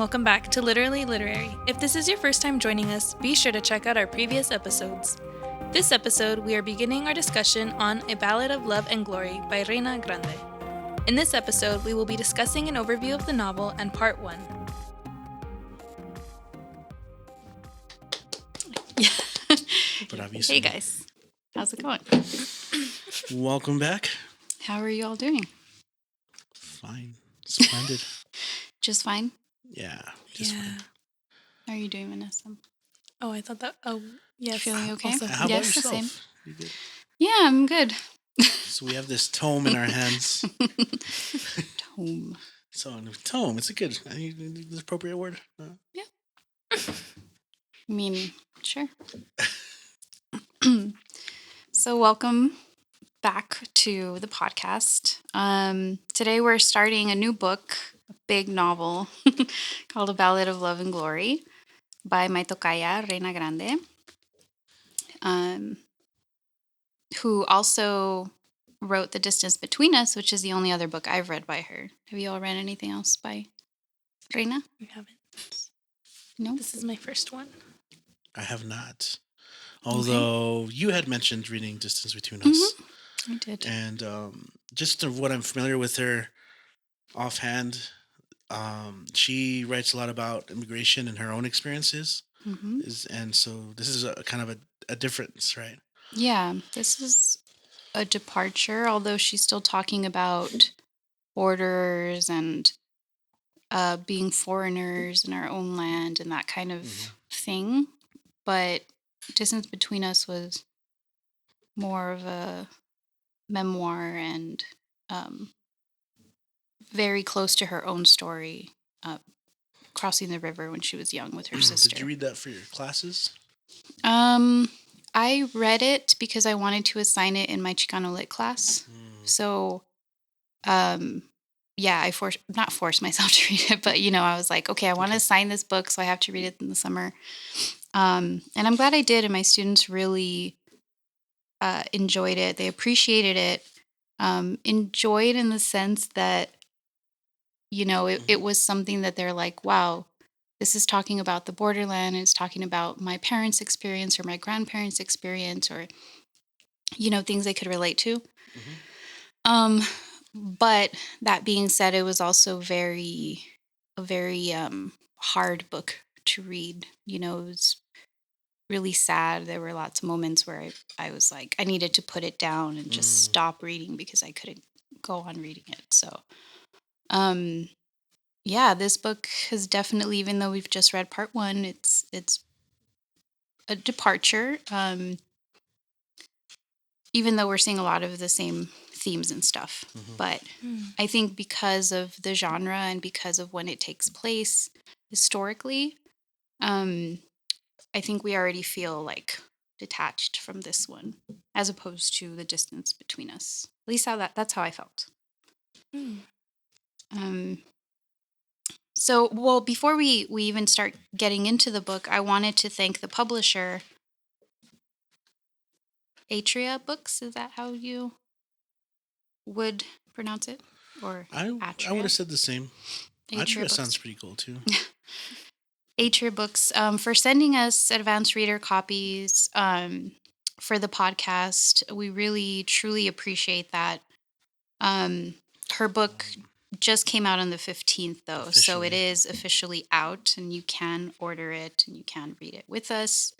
welcome back to Literally Literary. If this is your first time joining us, be sure to check out our previous episodes. This episode, we are beginning our discussion on A Ballad of Love and Glory by Reyna Grande. In this episode, we will be discussing an overview of the novel and part 1. Hey guys, how's it going? Welcome back. How are you all doing? Fine. Splendid. Just fine? Yeah. Just fine. How are you doing, Vanessa? Oh, I thought that. Oh, yes. Feeling okay? Also, How about Yes, yourself? same. You good? Yeah, I'm good. So we have this tome in our hands. Tome. So tome, it's a good, I think the appropriate word. I mean, sure. So welcome back to the podcast. Today we're starting a new book, a big novel called A Ballad of Love and Glory by my tocaya, Reyna Grande, who also wrote The Distance Between Us, which is the only other book I've read by her. Have you all read anything else by Reyna? we haven't. No? This is my first one. I have not. Although you had mentioned reading Distance Between Us. I did. And just of what I'm familiar with her offhand, she writes a lot about immigration and her own experiences. Mm-hmm. And so this is a kind of a difference, right? Yeah, this is a departure, although she's still talking about borders and being foreigners in our own land and that kind of thing. But Distance Between Us was more of a memoir and very close to her own story, crossing the river when she was young with her sister. Did you read that for your classes? I read it because I wanted to assign it in my Chicano Lit class. So, yeah, I not forced myself to read it, but I was like, okay, I want to assign this book, so I have to read it in the summer. And I'm glad I did, and my students really enjoyed it. They appreciated it. Enjoyed in the sense that, it was something that they're like, wow, this is talking about the borderland, and it's talking about my parents' experience or my grandparents' experience or, things they could relate to. But that being said, it was also a very hard book to read. It was really sad. There were lots of moments where I was like, I needed to put it down and just stop reading because I couldn't go on reading it. So, yeah, this book has definitely, even though we've just read part 1, it's a departure. Even though we're seeing a lot of the same themes and stuff. But I think because of the genre and because of when it takes place historically, I think we already feel like detached from this one as opposed to The Distance Between Us. At least that's how I felt. So, well, before we even start getting into the book, I wanted to thank the publisher, Atria Books. Is that how you would pronounce it? Or I would have said the same. Atria sounds pretty cool too. Atria Books for sending us advanced reader copies for the podcast. We really, truly appreciate that. Her book just came out on the 15th, though, so it is officially out, and you can order it and you can read it with us.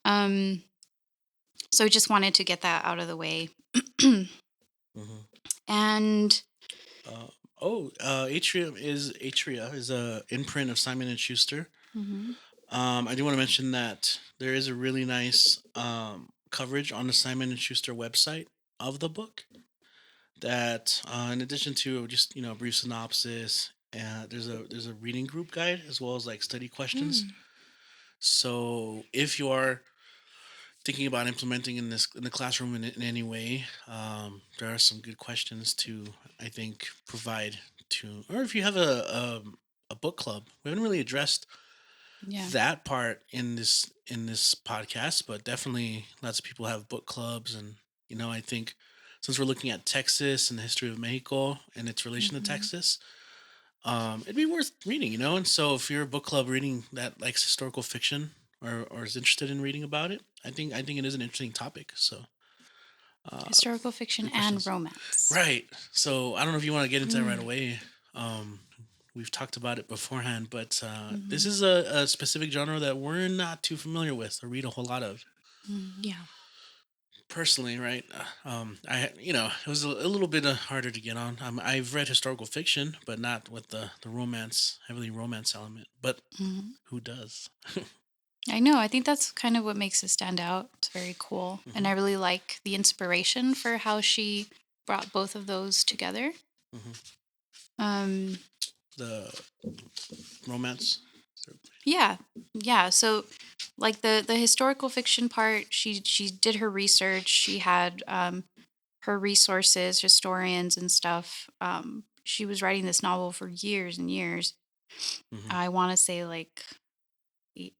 So I just wanted to get that out of the way. And Atria is a imprint of Simon and Schuster. I do want to mention that there is a really nice coverage on the Simon and Schuster website of the book. That in addition to just a brief synopsis, there's a reading group guide as well as like study questions. So if you are thinking about implementing in the classroom in any way, there are some good questions to, I think, provide to, or if you have a book club. We haven't really addressed that part in this podcast, but definitely lots of people have book clubs, and I think since we're looking at Texas and the history of Mexico and its relation to Texas, it'd be worth reading, you know. And so, if you're a book club reading that likes historical fiction or is interested in reading about it, I think it is an interesting topic. So, uh, Historical fiction good and questions. romance. Right. So, I don't know if you want to get into that right Mm. away. Um, we've talked about it beforehand, but this Hmm. is a specific genre that we're not too familiar with or read a whole lot of. Hmm. Yeah. Personally, right? It was a little bit harder to get on. I've read historical fiction, but not with the romance, heavily romance element. But Hmm. who does? I know. I think that's kind of what makes it stand out. It's very cool. And Hmm. I really like the inspiration for how she brought both of those together. Hmm. Um, The romance. yeah. Yeah. So like the historical fiction part, she did her research. She had her resources, historians and stuff. She was writing this novel for years and years. Hmm. I want to say like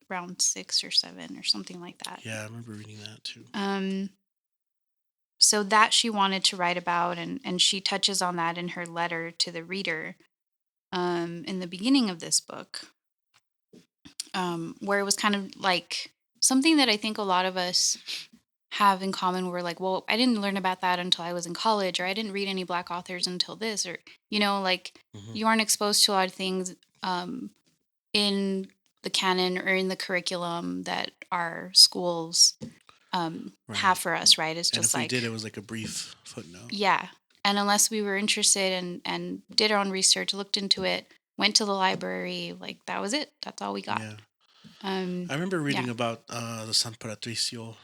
round 6 or 7 or something like that. Yeah, I remember reading that too. Um, so that she wanted to write about, and she touches on that in her letter to the reader in the beginning of this book, where it was kind of like something that I think a lot of us have in common. We're like, well, I didn't learn about that until I was in college, or I didn't read any Black authors until this, or, like Hmm. you aren't exposed to a lot of things in the canon or in the curriculum that our schools have Right. for us, right? It's And just if we did, like, it was like a brief footnote. yeah. And unless we were interested and did our own research, looked into it, went to the library, like that was it. That's all we got. Yeah, Um, I remember yeah. reading about the San Patricio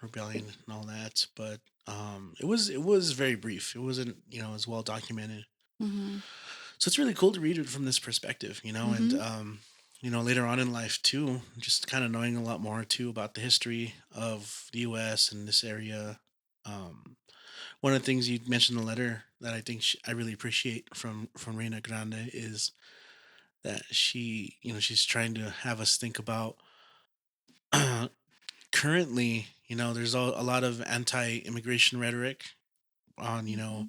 rebellion and all that, but it was very brief. It wasn't as well documented. Hmm. So it's really cool to read it from this perspective, and Hmm. later on in life too, just kind of knowing a lot more too about the history of the U.S. and this area. Um, One of the things you mentioned in the letter that I think I really appreciate from Reina Grande is that she's trying to have us think about currently. There's a lot of anti-immigration rhetoric on Hmm.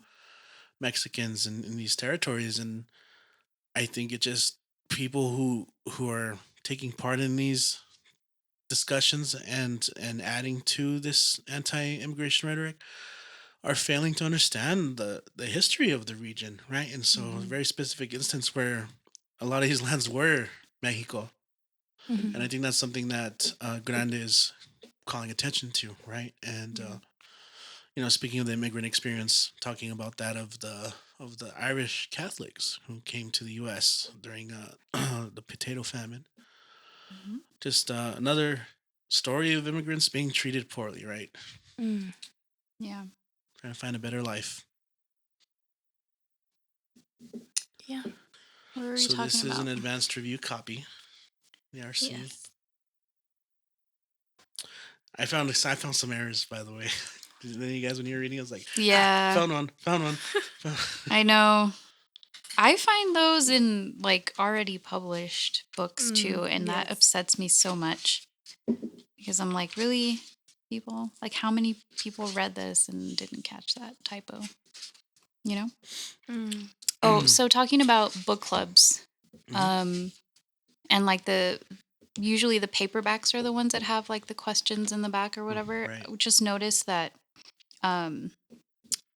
Mexicans in these territories, and I think it just people who are taking part in these discussions and adding to this anti-immigration rhetoric are failing to understand the history of the region, right? And so a Hmm. very specific instance where a lot of these lands were Mexico, Hmm. and I Hmm. think that's something that Grande is calling attention to, right? And Yeah. speaking of the immigrant experience, talking about that of the Irish Catholics who came to the U.S. during the potato famine. Hmm. Just another story of immigrants being treated poorly, right? Mm. Yeah. Trying to find a better life. Yeah. What were we So talking this is an about? advanced review copy, the RC. Yes. I found some errors, by the way. Then you guys, when you were reading, I was like, Yeah, found one. I know. I find those in like already published books too, and that Yes. upsets me so much because I'm like, really, people? Like, how many people read this and didn't catch that typo? You know? Mm. Oh, so talking about book clubs, Mhm. um, and like usually the paperbacks are the ones that have like the questions in the back or whatever. Right. I just noticed that um,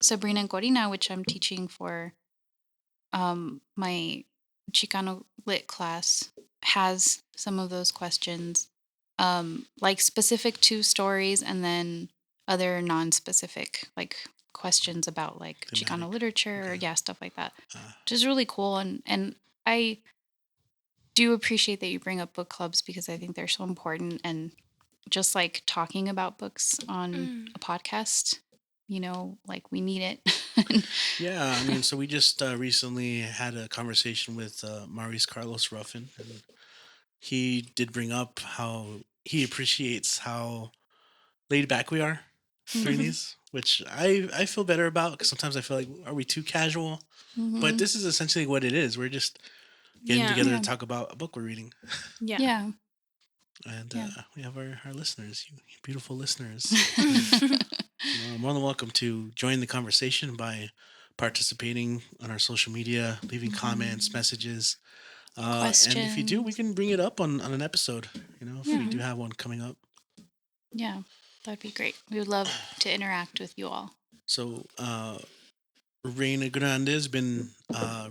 Sabrina and Corina, which I'm teaching for my Chicano lit class, has some of those questions, like specific to stories, and then other non-specific, like questions about like Chicano Thematic. literature or Okay. yeah, stuff like that, Uh, which is really cool. And I do appreciate that you bring up book clubs because I think they're so important. And just like talking about books on Mm. a podcast, like we need it. yeah, I mean, so we just recently had a conversation with Maurice Carlos Ruffin, and he did bring up how he appreciates how laid back we are during Hmm. these, which I feel better about because sometimes I feel like, are we too casual? But Hmm. this is essentially what it is. We're just getting Yeah. together to Yeah. talk about a book we're reading. Yeah. Yeah. And Yeah. we have our listeners, you beautiful listeners. And, more than welcome to join the conversation by participating on our social media, leaving comments, messages. And if you do, we Questions. can bring it up on an episode, if we Yeah. do have one coming up. Yeah, that'd be great. We would love to interact with you all. So, Reyna Grande has been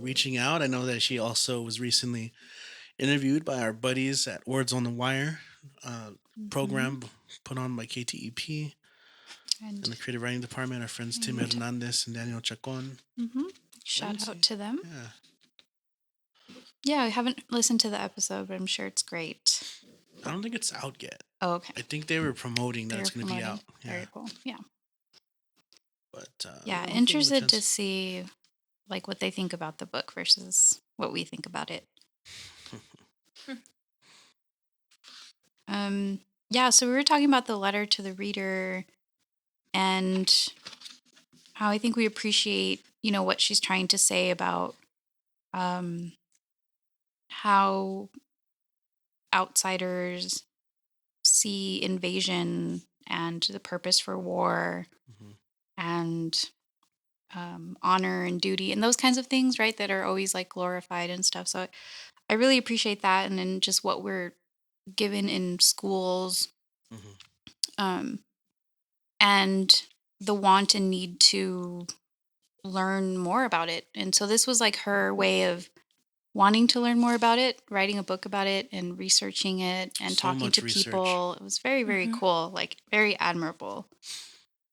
reaching out. I know that she also was recently interviewed by our buddies at Words on the Wire Hmm. program put on by KTEP And and the creative writing department. Our friends Tim and Hernandez and Daniel Chacon. hmm Let me shout out see. to them. Yeah, Yeah, I haven't listened to the episode, but I'm sure it's great. I don't think it's out yet. Oh, okay. I think they were promoting that They're it's going to be promoting. out. Yeah, Very cool. Yeah. but Yeah. hopefully we'll have a Interested to chance. see like what they think about the book versus what we think about it. Um, yeah, so we were talking about the letter to the reader and how I think we appreciate, what she's trying to say about um, how outsiders see invasion and the purpose for war Mhm. and honor and duty and those kinds of things, right? That are always like glorified and stuff. So I really appreciate that. And then just what we're given in schools Mhm. um, and the want and need to learn more about it. And so this was like her way of wanting to learn more about it, writing a book about it and researching it and So talking much to research. people. It was very, very Hmm. cool, like very admirable.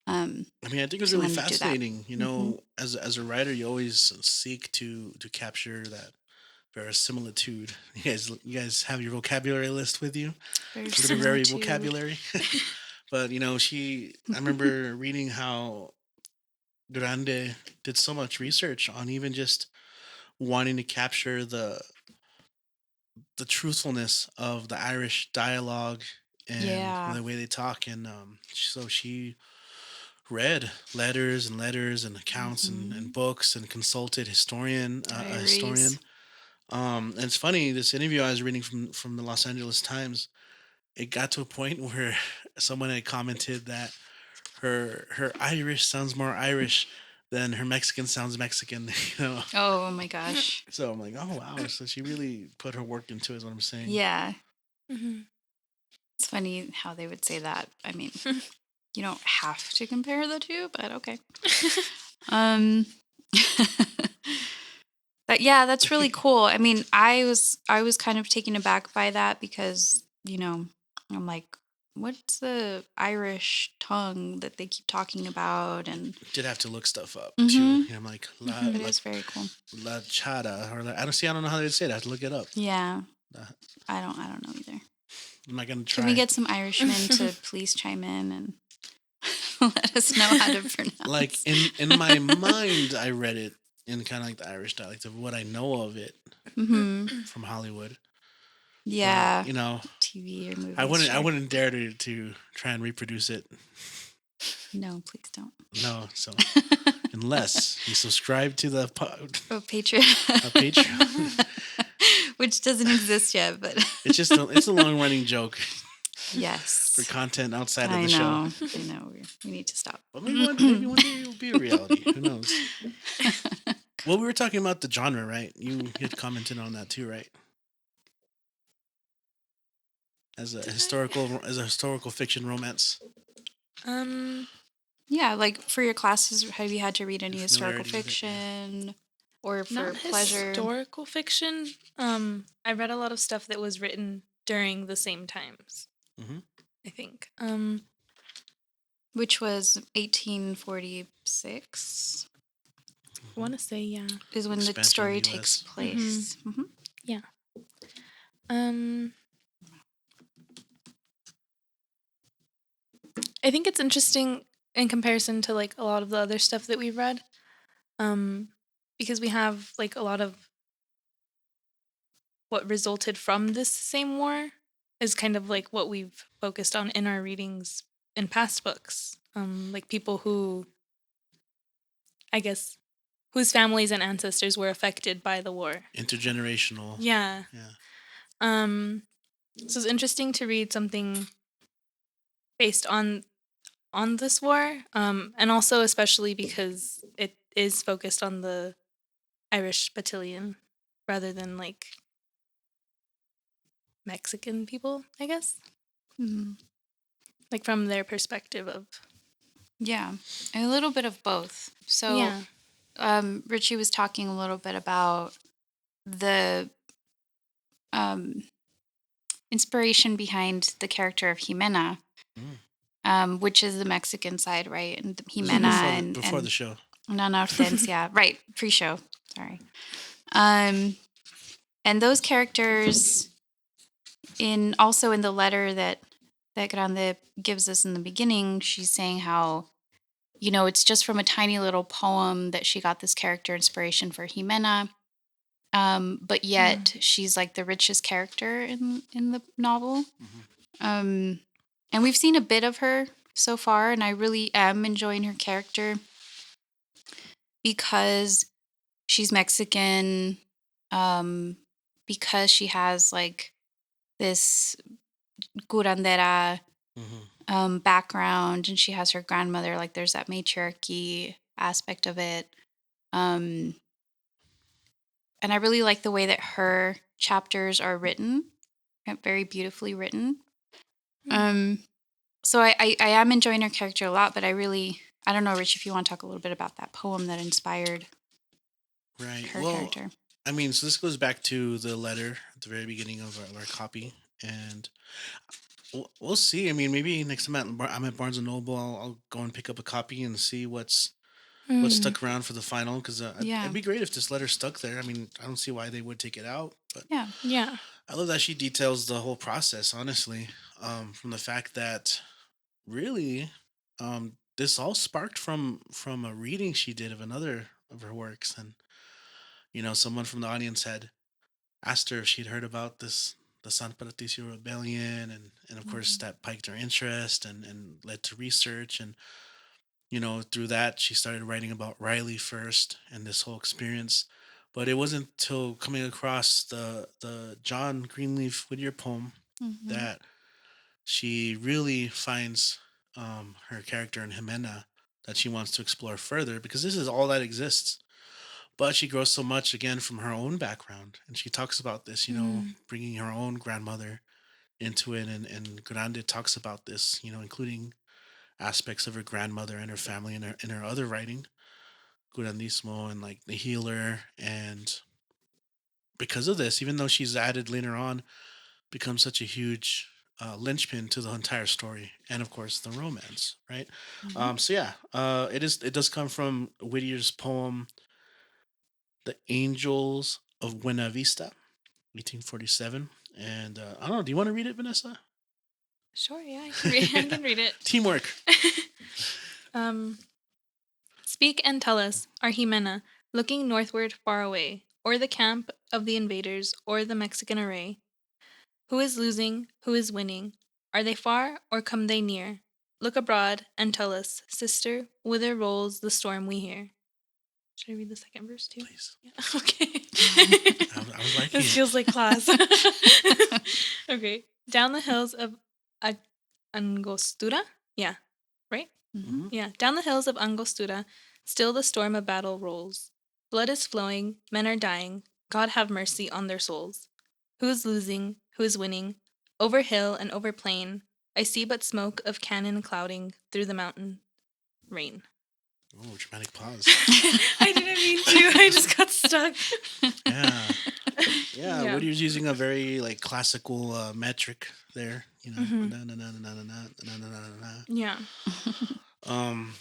I mean, I think it's She really wanted to do that. fascinating. Hmm. As a writer, you always seek to capture that verisimilitude. You guys have your vocabulary list with you, Very literary similitude. vocabulary. But I remember reading how Grande did so much research on even just wanting to capture the truthfulness of the Irish dialogue and Yeah. the way they talk. And so she read letters and accounts and Hmm. books and consulted a Diaries. historian. And it's funny, this interview I was reading from the Los Angeles Times, it got to a point where someone had commented that her Irish sounds more Irish than her Mexican sounds Mexican. Oh my gosh. So I'm like, oh wow, so she really put her work into it, is what I'm saying. Yeah. Hmm. It's funny how they would say that. I mean, you don't have to compare the two, but okay. Um But yeah, that's really cool. I mean, I was kind of taken aback by that because, I'm like, what's the Irish tongue that they keep talking about? And Did have to look stuff up too. hmm I'm like it is very cool. la chata or I don't know how they say it. I have to look it up. Yeah, Uh, I don't know either. I'm not gonna Can we try. get some Irishmen to please chime in and let us know how to Like pronounce? in my mind, I read it in kind of like the Irish dialect of what I know of it Hmm. from Hollywood. But Yeah, TV or I movies, wouldn't I sure. wouldn't dare to try and reproduce it. No, please don't. No, so unless you subscribe to Oh, Patriot. our Patreon, Which doesn't exist yet, but it's a long running joke for yes, content outside of I the show. know. I know. We need to stop. But maybe one day it'll be a reality. Who knows? Well, we were talking about the genre, right? You had commented on that too, right? Did I? As a historical fiction romance. Um, Yeah, like for your classes, have you had to read Your any historical familiarity with it, yeah. fiction or for Not pleasure? historical fiction. I read a lot of stuff that was written during the same times, Hmm. I think. Which was 1846 I want to say yeah. is when the Expansion of story the takes U.S. place. Hmm. Yeah. Um, I think it's interesting in comparison to like a lot of the other stuff that we've read. Because we have like a lot of what resulted from this same war is kind of like what we've focused on in our readings in past books. Like people who, I guess, whose families and ancestors were affected by the war. Intergenerational. Yeah. Yeah. So it's interesting to read something based on this war, and also especially because it is focused on the Irish battalion rather than like Mexican people, I guess. Mhm. Like from their perspective of Yeah, a little bit of both. So, yeah. Richie was talking a little bit about the um, inspiration behind the character of Jimena, Mm. which is the Mexican side, right? And This is Jimena before the show. Nana Hortensia, right? Pre-show, sorry. Um, and those characters also in the letter that Grande gives us in the beginning, she's saying how, it's just from a tiny little poem that she got this character inspiration for Jimena. But yet she's like the richest character in the novel. Um, and we've seen a bit of her so far, and I really am enjoying her character because she's Mexican, because she has like this curandera Mm-hmm. background, and she has her grandmother. Like there's that matriarchy aspect of it. Um, and I really like the way that her chapters are written, very beautifully written. Um, so I am enjoying her character a lot, but I don't know, Rich, if you want to talk a little bit about that poem that inspired Right. her Well, character. I mean, so this goes back to the letter at the very beginning of our copy, and we'll see. I mean, maybe next time I'm at Barnes and Noble, I'll go and pick up a copy and see what's stuck around for the final. Because Yeah. it'd be great if this letter stuck there. I mean, I don't see why they would take it out, but Yeah. Yeah. I love that she details the whole process. Honestly, from the fact that really, this all sparked from a reading she did of another of her works, and someone from the audience had asked her if she'd heard about the San Patricio Rebellion, and of course that piqued her interest and led to research, and through that she started writing about Riley first and this whole experience. But it wasn't till coming across the John Greenleaf Whittier poem Mm-hmm. that she really finds her character in Jimena that she wants to explore further, because this is all that exists. But she grows so much again from her own background, and she talks about this, bringing her own grandmother into it, and Grande talks about this, including aspects of her grandmother and her family in her other writing, Grandismo and like the healer, and because of this, even though she's added later on, becomes such a huge linchpin to the entire story, and of course the romance, right? Mm-hmm. So yeah, it does come from Whittier's poem "The Angels of Buena Vista," 1847. And I don't know. Do you want to read it, Vanessa? Sure, yeah, I can read, I can read it. Teamwork. um, Speak and tell us, our Jimena, looking northward far away, or the camp of the invaders, or the Mexican array. Who is losing, who is winning? Are they far, or come they near? Look abroad and tell us, sister, whither rolls the storm we hear? Should I read the second verse too? Please. Yeah. Okay. I was liking This it. feels like class. Okay. Down the hills of Angostura? Yeah. Right? Mm-hmm. Hmm. Yeah. Down the hills of Angostura, still the storm of battle rolls. Blood is flowing, men are dying. God have mercy on their souls. Who is losing? Who is winning? Over hill and over plain, I see but smoke of cannon clouding through the mountain rain. Oh, dramatic pause. I didn't mean to. I just got stuck. Yeah. Yeah, Yeah. Whittier's using a very like classical metric there. Mhm. Na na na na na na na na na na. Yeah.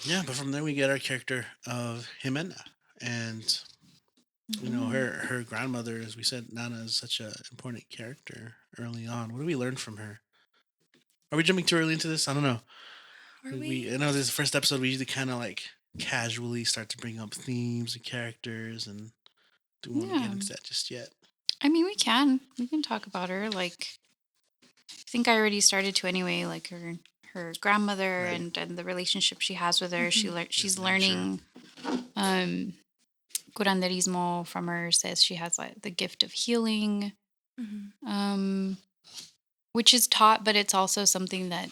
Yeah, but from there we get our character of Jimena, and her grandmother, as we said, Nana is such a important character early on. What do we learn from her? Are we jumping too early into this? I don't know. Are We we? I know this is the first episode. We usually kind of like casually start to bring up themes and characters, and do we want to get Yeah. into that just yet? I mean, we can talk about her. Like, I think I already started to anyway. Like her grandmother Right. and the relationship she has with her. She's Nature. learning um curanderismo from her. Says she has like the gift of healing, Mhm. um, which is taught, but it's also something that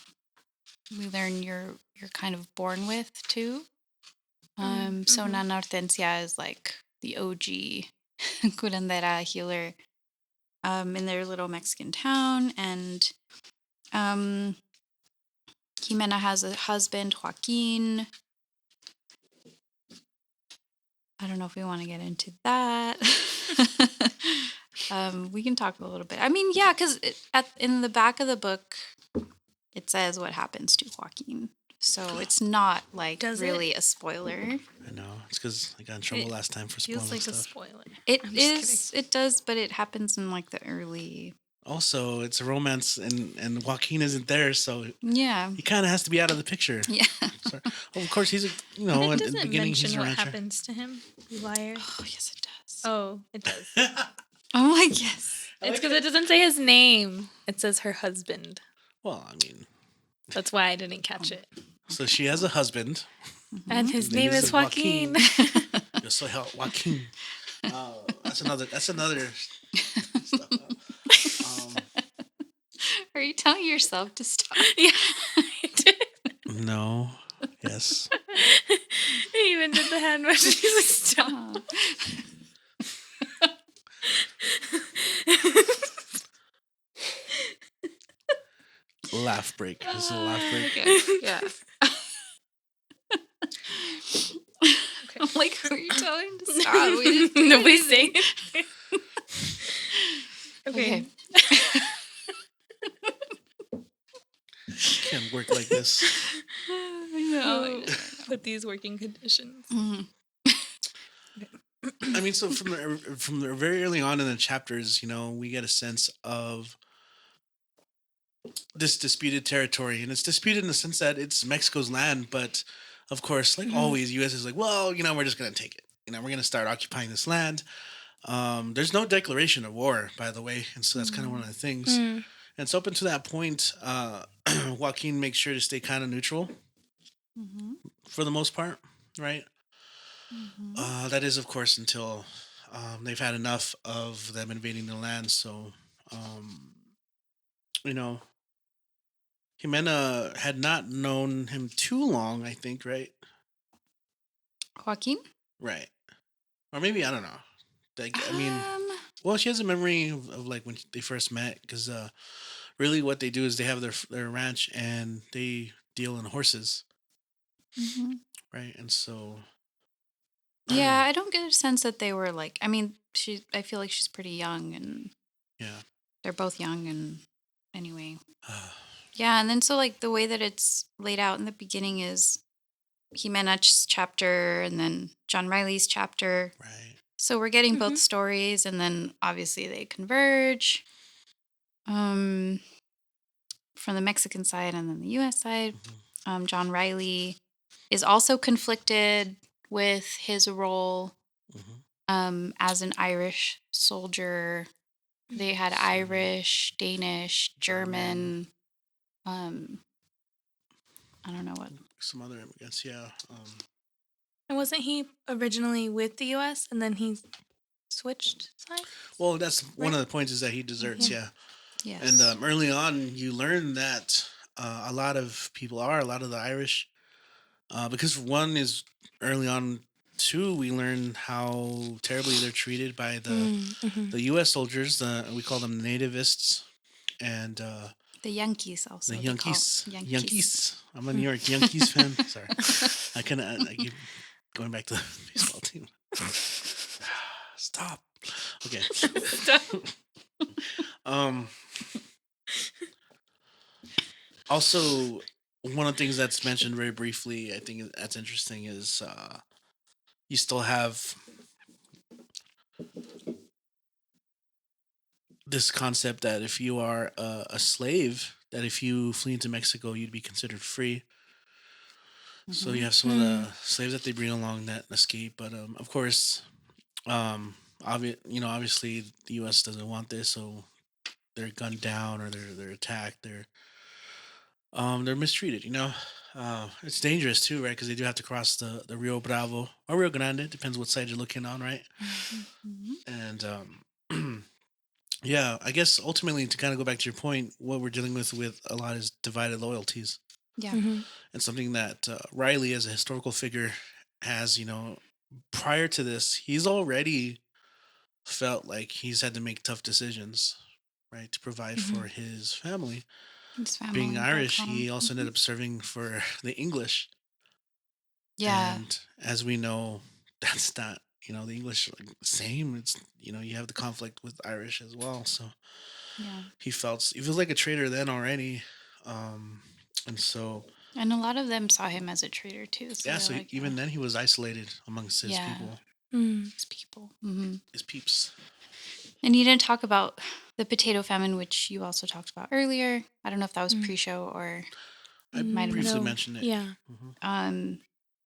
we learn you're kind of born with too. So Nana Hortensia is like the OG curandera healer in their little Mexican town. And Jimena has a husband, Joaquin. I don't know if we want to get into that. We can talk a little bit. I mean, yeah, because in the back of the book, it says what happens to Joaquin. So it's not like really a spoiler. I know. It's because I got in trouble last time for spoiling Feels like stuff. a spoiler. It is. It does, but it happens in like the early. Also, it's a romance, and Joaquin isn't there, so Yeah, he kind of has to be out of the picture. yeah. So, of course, he's It at the doesn't beginning he's mention a what rancher. happens to him, you liar. Oh yes, it does. Oh, it does. Oh my yes. It's because it doesn't say his name. It says her husband. Well, I mean, That's why I didn't catch it. so she has a husband. And his Name name is is Joaquin. Yo soy Joaquin. That's another. Stuff. Are you telling yourself to stop? Yeah, I did. No. Yes. He even did the hand motion. He's like, stop. Laugh break. This is a laugh break. Okay. Yeah. I'm like, who are you telling to stop? We didn't do Nobody's anything. saying. Okay. Can't work like this. I know. With these working conditions. Mhm. I mean, so from the very early on in the chapters, we get a sense of this disputed territory, and it's disputed in the sense that it's Mexico's land, but of course, like always, U.S. is like, well, we're just gonna take it. We're gonna start occupying this land. There's no declaration of war, by the way, and so that's kind of one of the things. And so up until that point, Joaquin makes sure to stay kind of neutral for the most part, right? That is, of course, until they've had enough of them invading the land. So, Jimena had not known him too long, I think, right? Joaquin? Right. Or maybe, I don't know. I mean, well, she has a memory of like when they first met, because really what they do is they have their ranch and they deal in horses, right? And so... Yeah, I don't get a sense that they were like, I mean, I feel like she's pretty young, and Yeah. they're both young, and anyway. Yeah, and then so like the way that it's laid out in the beginning is Jimena's chapter and then John Riley's chapter. Right. So we're getting both stories, and then obviously they converge from the Mexican side and then the U.S. side. John Riley is also conflicted with his role as an Irish soldier. They had Irish, Danish, German. I don't know what. Some other immigrants, yeah. And wasn't he originally with the U.S. and then he switched sides? Well, that's one of the points, is that he deserts, yeah. Yes. And early on, you learn that a lot of the Irish, because one is early on, two, we learn how terribly they're treated by the U.S. soldiers. We call them nativists, and the Yankees also. the Yankees. I'm a New York Yankees fan. Sorry, I keep going back to the baseball team. Stop. Okay. Stop. Also, one of the things that's mentioned very briefly, I think that's interesting, is you still have this concept that if you are a slave, that if you flee into Mexico, you'd be considered free. So you have some of the slaves that they bring along that escape, but of course, obviously the U.S. doesn't want this, so they're gunned down or they're attacked. They're mistreated. It's dangerous too, right? Because they do have to cross the Rio Bravo or Rio Grande, depends what side you're looking on, right? And yeah, I guess ultimately, to kind of go back to your point, what we're dealing with a lot is divided loyalties. Yeah. And something that Riley, as a historical figure, has, prior to this, he's already felt like he's had to make tough decisions, right, to provide Mm-hmm. for his family. His Being family back Irish, home. he also ended Mhm. up serving for the English. Yeah. And as we know, that's not, the English like, same. It's, you have the conflict with Irish as well. So Yeah. he feels like a traitor then already. Um, and so, And a lot of them saw him as a traitor too. So yeah, they're so like, even then he was isolated amongst his yeah, people, Mm. these people. Hmm. his peeps. And you didn't talk about the potato famine, which you also talked about earlier. I don't know if that was Mm. pre-show or I might have been. briefly No. mentioned it. Yeah. Hmm. Um,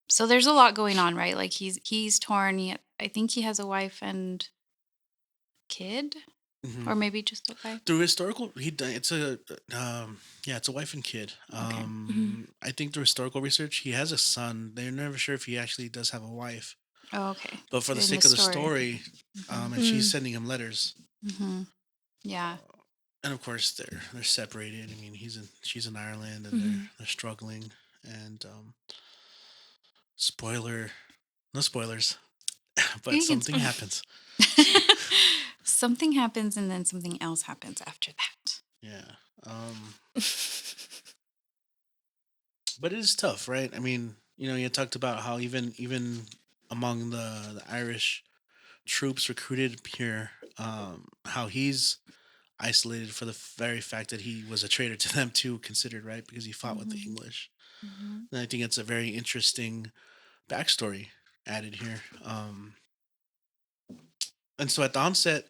so there's a lot going on, right? Like he's torn. I think he has a wife and kid, Hmm. or maybe just a wife. Through historical, it's a yeah, it's a wife and kid. Okay. Mm-hmm. I think through historical research, he has a son. They're never sure if he actually does have a wife, Oh, okay. but for the In the sake of the story. story, Hmm. and she's sending him letters. Hmm. Yeah. And of course, they're separated. I mean, she's in Ireland, and they're Mm-hmm. they're struggling. And spoiler, no spoilers, but You can. something happens. Something happens, and then something else happens after that. Yeah. But it is tough, right? I mean, you talked about how even among the Irish troops recruited here, how he's isolated for the very fact that he was a traitor to them too, considered, right, because he fought with the Hmm. English. Hmm. And I think it's a very interesting backstory added here. And so at the onset,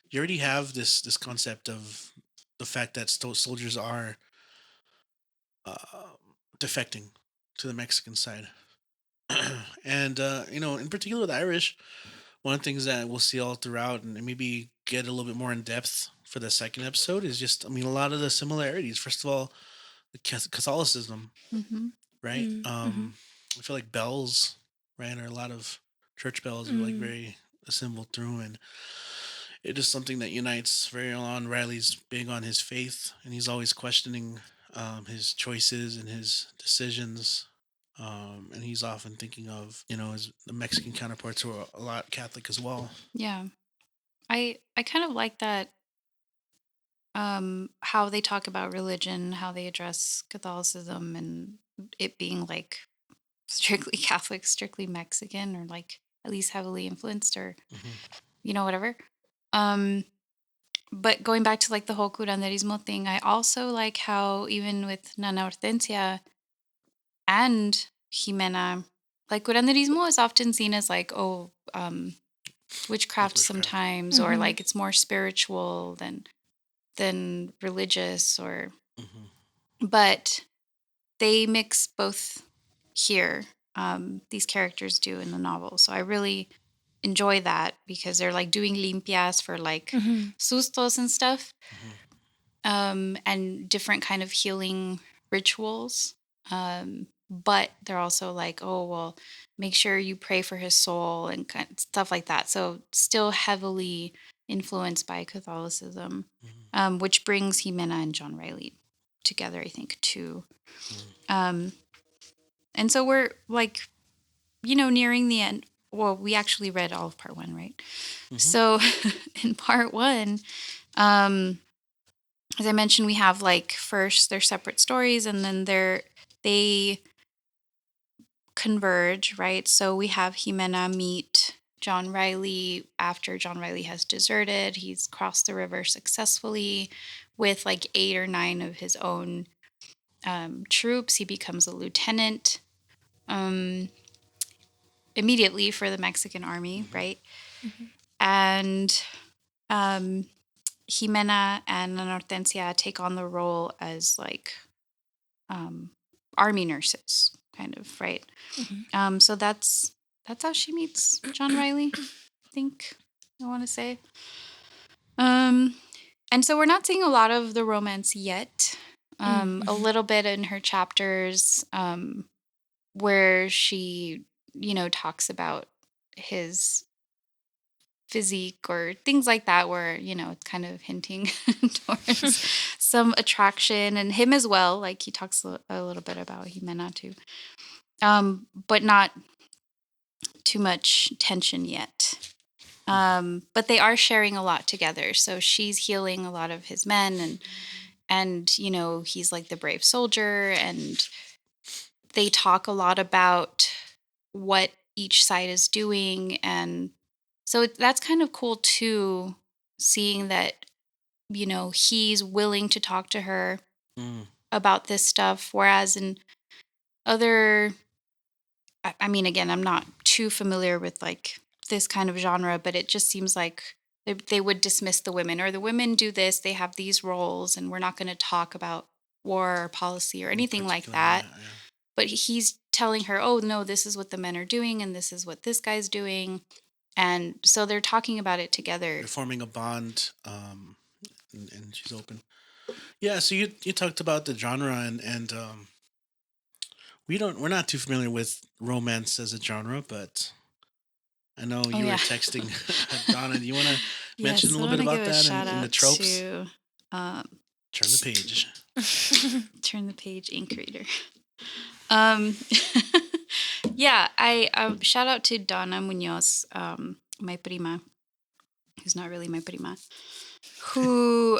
you already have this concept of the fact that soldiers are uh, defecting to the Mexican side. And in particular with Irish, one of the things that we'll see all throughout, and maybe get a little bit more in depth for the second episode, is just, I mean, a lot of the similarities. First of all, the Catholicism, Hmm. right? Mm-hmm. I feel like bells, right, or a lot of church bells are like Mm. very assembled through, and it is something that unites very on. Riley's big on his faith, and he's always questioning his choices and his decisions. And he's often thinking of, his the Mexican counterparts who are a lot Catholic as well. Yeah. I kind of like that, how they talk about religion, how they address Catholicism and it being like strictly Catholic, strictly Mexican, or like at least heavily influenced, or Hmm. whatever. Um but going back to like the whole curanderismo thing, I also like how even with Nana Hortensia and Jimena, like curanderismo is often seen as like, oh, Like witchcraft witchcraft. sometimes, or Mm-hmm. like it's more spiritual than religious, or Hmm. but they mix both here. These characters do in the novel, so I really enjoy that because they're like doing limpias for like Mm-hmm. sustos and stuff, Hmm. and different kind of healing rituals. But they're also like, oh well, make sure you pray for his soul and kind stuff like that. So still heavily influenced by Catholicism, Hmm. which brings Jimena and John Riley together, I think, too. Hmm. Um, and so we're like, nearing the end. Well, we actually read all of part one, right? Hmm. So in part one, um, as I mentioned, we have like first their separate stories, and then they converge, right? So we have Jimena meet John Riley after John Riley has deserted. He's crossed the river successfully with like 8 or 9 of his own troops. He becomes a lieutenant um, immediately for the Mexican army, Hmm. right? And um, Jimena and Ana Hortensia take on the role as like um, army nurses, kind of, right? Mm-hmm. So that's how she meets John Riley, I think I want to say. Um, and so we're not seeing a lot of the romance yet. A Mm-hmm. little bit in her chapters, where she, talks about his physique or things like that, where it's kind of hinting towards some attraction, and him as well. Like he talks a little bit about Jimena too, but not. too much tension yet. But they are sharing a lot together. So she's healing a lot of his men, and he's like the brave soldier, and they talk a lot about what each side is doing, and so that's kind of cool too, seeing that he's willing to talk to her Mm. about this stuff, whereas in other, I mean, again, I'm not too familiar with like this kind of genre, but it just seems like they would dismiss the women, or the women do this, they have these roles, and we're not going to talk about war or policy or In anything like particular, that. yeah, yeah. But he's telling her, oh, no, this is what the men are doing, and this is what this guy's doing. And so they're talking about it together. They're forming a bond, and she's open. Yeah, so you talked about the genre, and we're not too familiar with romance as a genre, but I know Oh, you were yeah. texting Donna. Do you want to mention a Yes, I little want bit to give about a that shout and the out tropes? to Turn the page. Turn the Page ink reader. Um, yeah, I shout out to Donna Munoz, my prima, who's not really my prima, who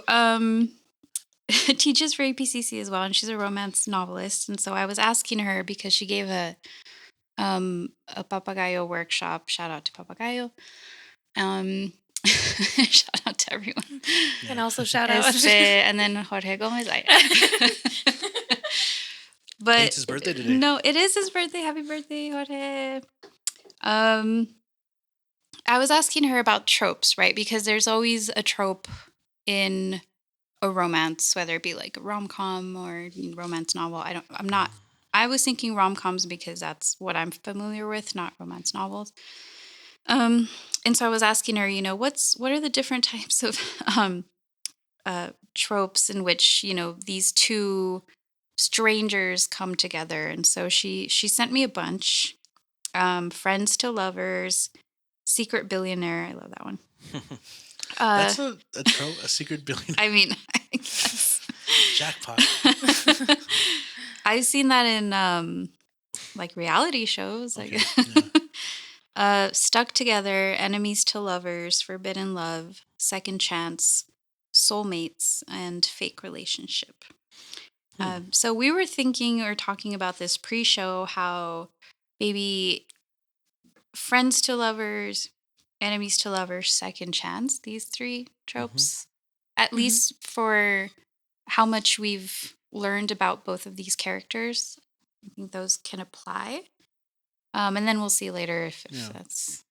teaches for APCC as well, and she's a romance novelist. And so I was asking her because she gave a Papagayo workshop. Shout out to Papagayo. Shout out to everyone. And Yeah. also shout out. And then Jorge Gomez. But Hey, it's his birthday today. no, it is his birthday. Happy birthday, Jorge. Um, I was asking her about tropes, right? Because there's always a trope in a romance, whether it be like a rom-com or romance novel. I'm not. I was thinking rom-coms because that's what I'm familiar with, not romance novels. And so I was asking her, what are the different types of tropes in which these two strangers come together. And so she sent me a bunch. Friends to lovers, secret billionaire. I love that one. That's a trope, a secret billionaire. I mean, I guess. Jackpot. I've seen that in like reality shows. Okay, Stuck together, enemies to lovers, forbidden love, second chance, soulmates, and fake relationship. So we were thinking or talking about this pre-show, how maybe friends to lovers, enemies to lovers, second chance, these three tropes, at least for how much we've learned about both of these characters. I think those can apply. And then we'll see later if Yeah. that's.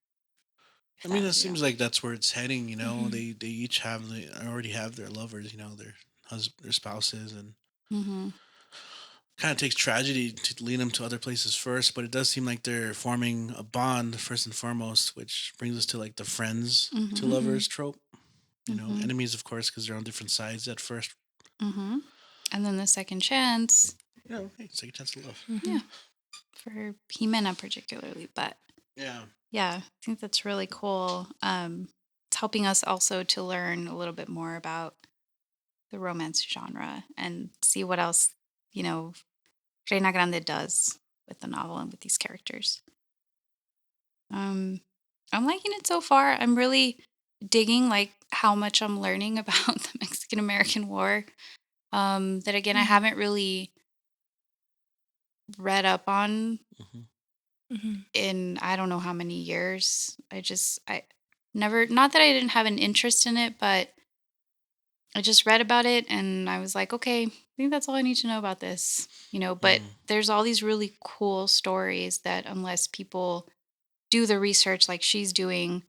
I mean, it seems like that's where it's heading. They each already have their lovers. Their spouses, and Mm-hmm. kind of takes tragedy to lead them to other places first. But it does seem like they're forming a bond first and foremost, which brings us to like the friends to lovers trope. Enemies, of course, because they're on different sides at first. Mm-hmm. And then the second chance. Hey, second chance to love. Yeah. For Jimena particularly, but Yeah. yeah, I think that's really cool. It's helping us also to learn a little bit more about the romance genre and see what else, Reyna Grande does with the novel and with these characters. I'm liking it so far. I'm really digging like how much I'm learning about the Mexican American War. That again, I haven't really read up on in I don't know how many years. I never, not that I didn't have an interest in it, but I just read about it and I was like, okay, I think that's all I need to know about this, but there's all these really cool stories that unless people do the research like she's doing,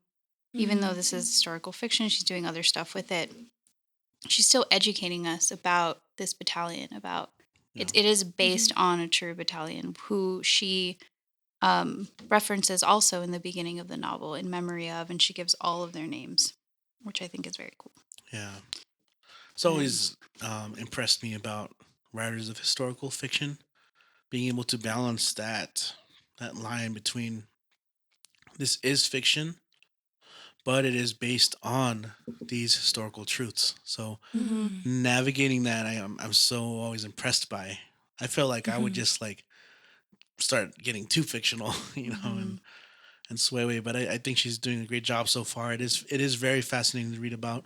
even though this is historical fiction, she's doing other stuff with it. She's still educating us about this battalion, about it is based on a true battalion who she references also in the beginning of the novel in memory of, and she gives all of their names, which I think is very cool. Yeah. It's always impressed me about writers of historical fiction being able to balance that line between this is fiction, but it is based on these historical truths. So navigating that, I'm so always impressed by. I feel like I would just like start getting too fictional, and and Sway. But I think she's doing a great job so far. It is very fascinating to read about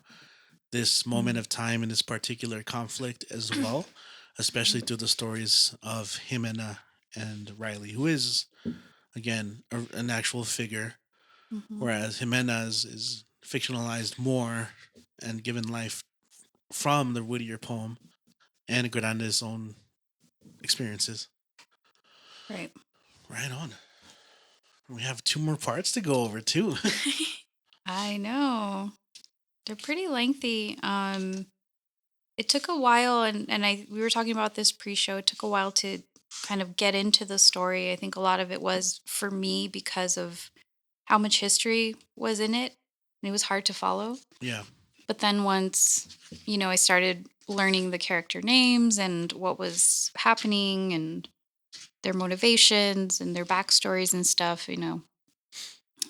this moment Mm. of time and this particular conflict as well, especially through the stories of Jimena and Riley, who is again an actual figure, Mhm. whereas Jimena is fictionalized more and given life from the Whittier poem and Grande's own experiences. Right. Right on. We have two more parts to go over too. I know. They're pretty lengthy. It took a while, and we were talking about this pre-show. It took a while to kind of get into the story. I think a lot of it was for me because of how much history was in it, and it was hard to follow. Yeah. But then once, I started learning the character names and what was happening and their motivations and their backstories and stuff,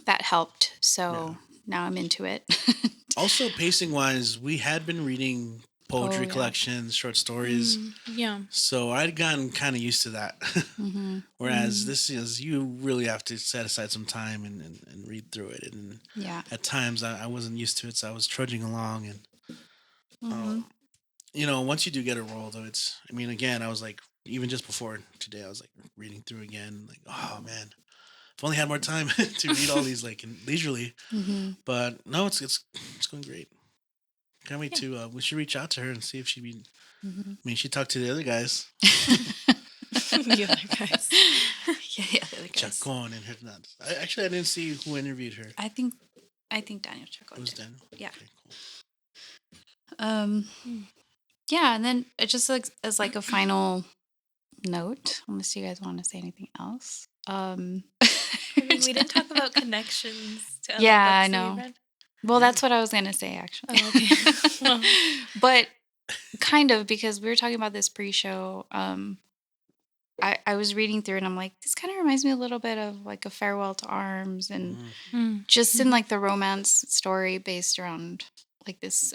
that helped. Yeah. So now I'm into it. Also, pacing wise, we had been reading Oh, poetry yeah. collections, short stories, Yeah. so I'd gotten kind of used to that. Mm-hmm. Whereas this is, you really have to set aside some time and read through it. And Yeah. at times I wasn't used to it, so I was trudging along. And, Mm-hmm. once you do get a roll, though, I mean, again, I was like, even just before today, I was like reading through again, like, oh man, if only had more time to read all these like leisurely. Mm-hmm. But no, it's going great. Can't wait Yeah. to. We should reach out to her and see if she'd be. Mm-hmm. I mean, she talked to the other guys, The other guys. Yeah, the other guys. Chacon and Hernandez. I didn't see who interviewed her. I think Daniel Chacon It was did. Dan. Yeah. Okay, cool. Um. Yeah, and then it just like as like a final note, unless you guys want to say anything else. I mean, we didn't talk about connections to other Yeah, I books that you know. read. Well, Yeah. that's what I was gonna say actually. Oh, okay. Well. But kind of because we were talking about this pre-show. I was reading through and I'm like, this kind of reminds me a little bit of like a Farewell to Arms and Mm. just in like the romance story based around like this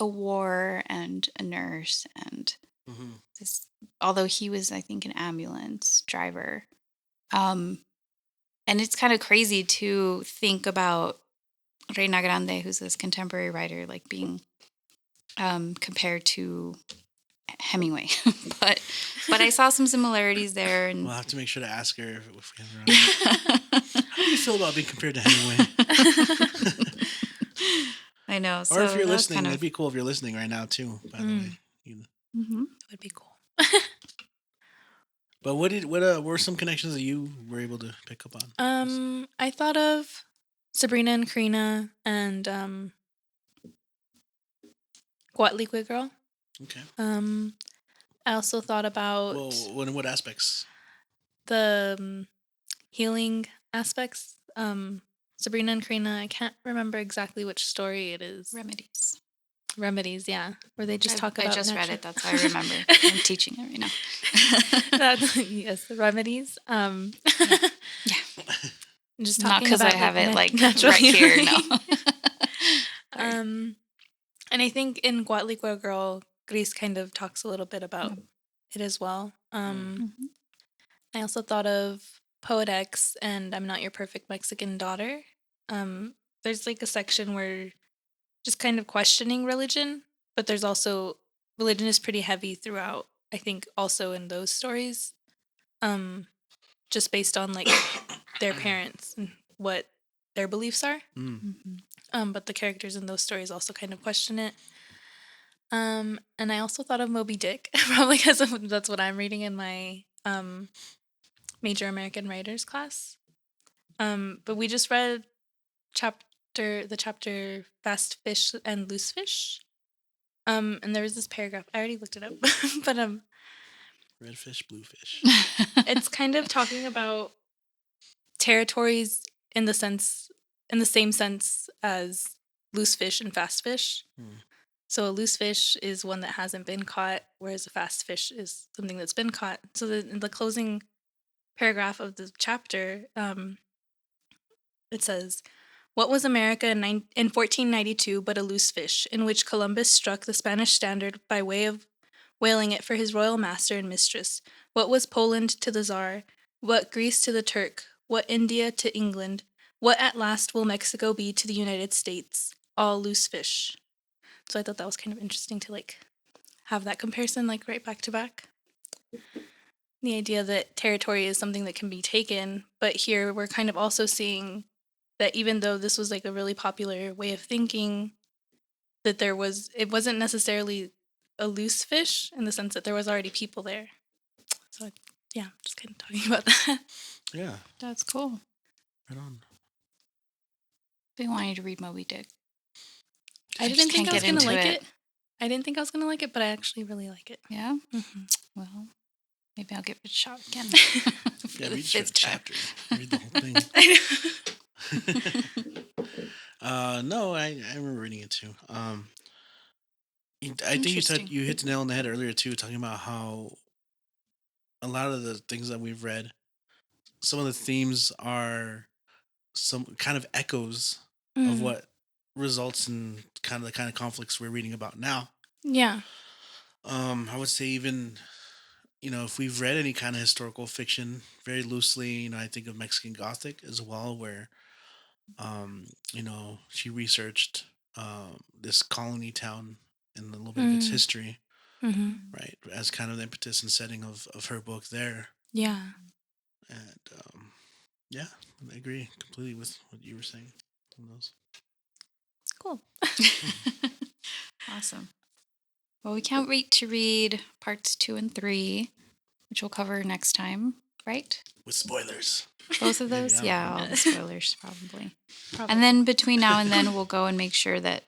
a war and a nurse and Mm-hmm. this, although he was I think an ambulance driver. And it's kind of crazy to think about Reyna Grande, who's this contemporary writer, like being compared to Hemingway. but I saw some similarities there and We'll have to make sure to ask her if we have her on. How do you feel about being compared to Hemingway? I know. So Or if you're that's listening, it'd be cool if you're listening right now too. By the way, Mhm. That would be cool. But what were some connections that you were able to pick up on? I thought of Sabrina and Karina and Guatlique Girl. Okay. I also thought about Well, what aspects? the healing aspects. Sabrina and Karina, I can't remember exactly which story it is. Remedies, yeah. Where they just talk about I just read natural- it. That's how I remember. I'm teaching it right now. That's, yes, the remedies. Yeah. Just Not talking because I about have it like natural right here. healing. No. And I think in Guatlique Girl, Gris kind of talks a little bit about it as well. Mhm. I also thought of Poet X and I'm Not Your Perfect Mexican Daughter. There's like a section where just kind of questioning religion, but there's also religion is pretty heavy throughout, I think also in those stories. Just based on like their parents and what their beliefs are. Mhm. But the characters in those stories also kind of question it. And I also thought of Moby Dick, probably because that's what I'm reading in my major American writers class. But we just read the chapter Fast Fish and Loose Fish. And there was this paragraph. I already looked it up, but Red fish, blue fish. it's kind of talking about territories in the same sense as loose fish and fast fish. So a loose fish is one that hasn't been caught, whereas a fast fish is something that's been caught. So in the closing paragraph of the chapter, it says, "What was America in 1492 but a loose fish, in which Columbus struck the Spanish standard by way of whaling it for his royal master and mistress? What was Poland to the Czar? What Greece to the Turk? What India to England? What at last will Mexico be to the United States? All loose fish. So I thought that was kind of interesting to like have that comparison like right back to back. The idea that territory is something that can be taken, but here we're kind of also seeing that even though this was like a really popular way of thinking, that it wasn't necessarily a loose fish in the sense that there was already people there. So yeah, just kind of talking about that. Yeah. That's cool. Right on. They want you to read Moby Dick. I just didn't think can't I was get going to into like it. it. I didn't think I was going to like it, but I actually really like it. Yeah? Mm-hmm. Well, maybe I'll give it a shot again. For Yeah, the read fifth time. chapter. Read the whole thing. No, I remember reading it too. I think Interesting. you hit the nail on the head earlier too, talking about how a lot of the things that we've read, some of the themes are some kind of echoes of Mm, what results in the kind of conflicts we're reading about now. yeah. I would say even if we've read any kind of historical fiction very loosely, I think of Mexican Gothic as well, where she researched this colony town and a little bit of its Mm, history, mm-hmm. right, as kind of the impetus and setting of her book there. Yeah. And yeah, I agree completely with what you were saying on those. Cool. Awesome. Well, we can't wait to read parts 2 and 3, which we'll cover next time, right? With spoilers. Both of Maybe, those? I don't Yeah, know. all the spoilers, probably. And then between now and then, we'll go and make sure that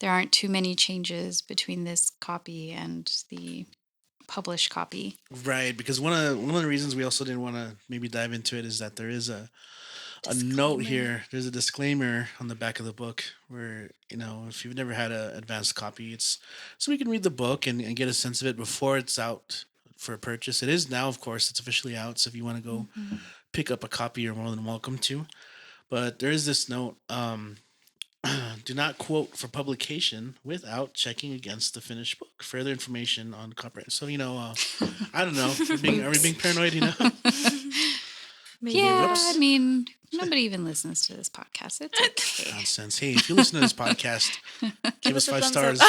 there aren't too many changes between this copy and the published copy. Right, because one of the reasons we also didn't want to maybe dive into it is that there is a note Disclaimer. here. There's a disclaimer on the back of the book where if you've never had an advanced copy, it's so we can read the book and get a sense of it before it's out for purchase. It is now, of course, it's officially out. So if you want to go pick up a copy, you're more than welcome to. But there is this note. Do not quote for publication without checking against the finished book. Further information on copyright. So I don't know. Are we being paranoid? Maybe Yeah, Whoops. I mean, nobody even listens to this podcast. It's okay. Nonsense. Hey, if you listen to this podcast, give us us a 5 thumbs stars. up.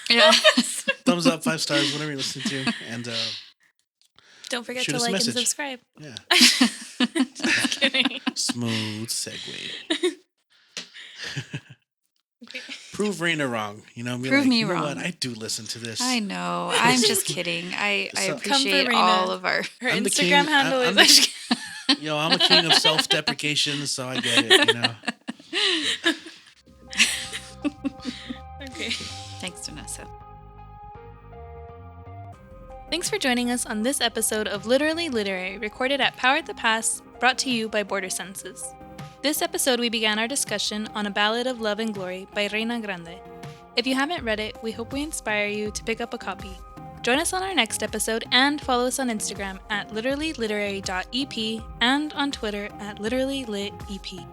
Yeah. Thumbs up, 5 stars, whatever you're listening to, and Don't forget shoot to us a like and message. subscribe. Yeah, Just kidding. smooth segue. Okay. Prove Reyna wrong. Be Prove me you know wrong. what? I do listen to this. I know. I'm just kidding. I So- appreciate Reyna. all of our... Her I'm the Instagram king. handle I'm is I'm a king of self-deprecation, so I get it. Okay. Thanks, Vanessa. Thanks for joining us on this episode of Literally Literary, recorded at Power at the Pass, brought to you by Border Senses. This episode, we began our discussion on A Ballad of Love and Glory by Reyna Grande. If you haven't read it, we hope we inspire you to pick up a copy. Join us on our next episode and follow us on Instagram at literallyliterary.ep and on Twitter at literallylitep.